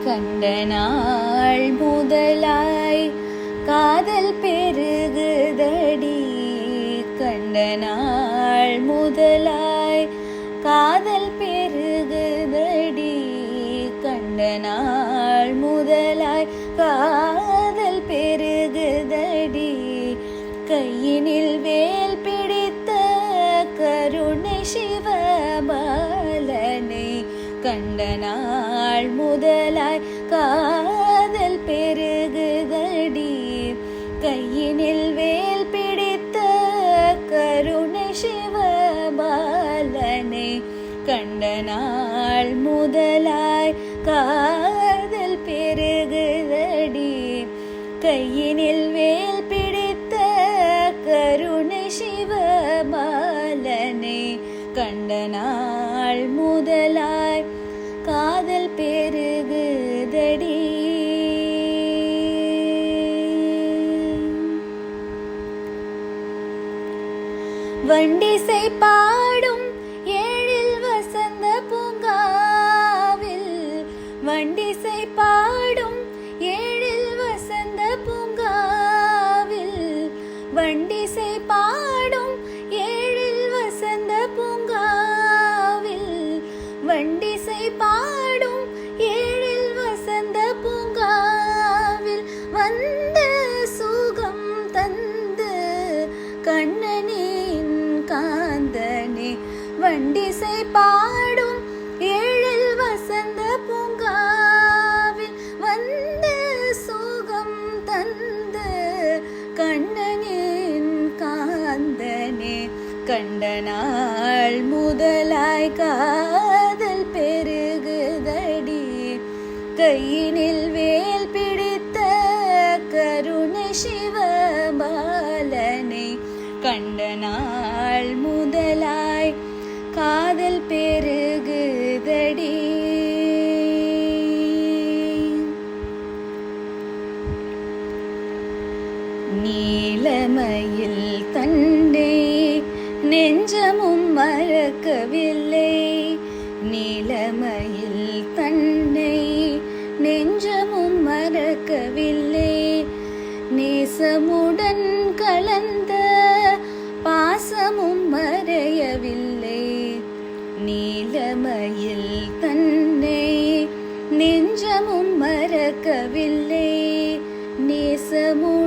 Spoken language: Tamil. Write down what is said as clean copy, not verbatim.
கண்ட நாள் முதலாய் காதல் பெருகுதடி. கண்ட நாள் முதலாய் காதல் பெருகுதடி. கண்ட நாள் முதலாய் காதல் பெருகுதடி. கையினில் வேல் பிடித்த கருணை சிவபாலனை கண்ட நாள் முதலாய் காதல் பெருகுதடி. கையினில் வேல் பிடித்த கருணை சிவபாலனை கண்ட நாள் முதலாய் காதல் பெருகுதடி. கையினில் வேல் பிடித்த கருணை சிவபாலனை கண்ட நாள் முதலாய் காதல் பெருகுதடி. வண்டிசை பாடும் ஏழில் வசந்த பூங்காவில். வண்டிசை பாடும் ஏழில் வசந்த பூங்காவில். வண்டிசை பாடும் ஏழில் வசந்த பூங்காவில். வண்டிசை பாடும் ஏழில் வசந்த பூங்காவில் வந்த சுகம் தந்து கண்ணனின் காந்தனே. வண்டிசை பாடும் ஏழில் வசந்த பூங்காவில் வந்த சுகம் தந்து கண்ணனின் காந்தனே. கண்ட நாள் முதலாய் காதல் பெருகுதடி. கையினில் வேல் பிடித்த கருணை சிவபாலனை கண்ட நாள் முதலாய் காதல் பெருகுதடி. நீலமயில் தன்னை நெஞ்சமும் மறக்கவில்லை. நீலமயில் தன்னை நெஞ்சமும் மறக்கவில்லை. நேசமுடன் கலந்த பாசமும் மறையவில்லை. நீலமயில் தன்னை நெஞ்சமும் மறக்கவில்லை. நேசமும்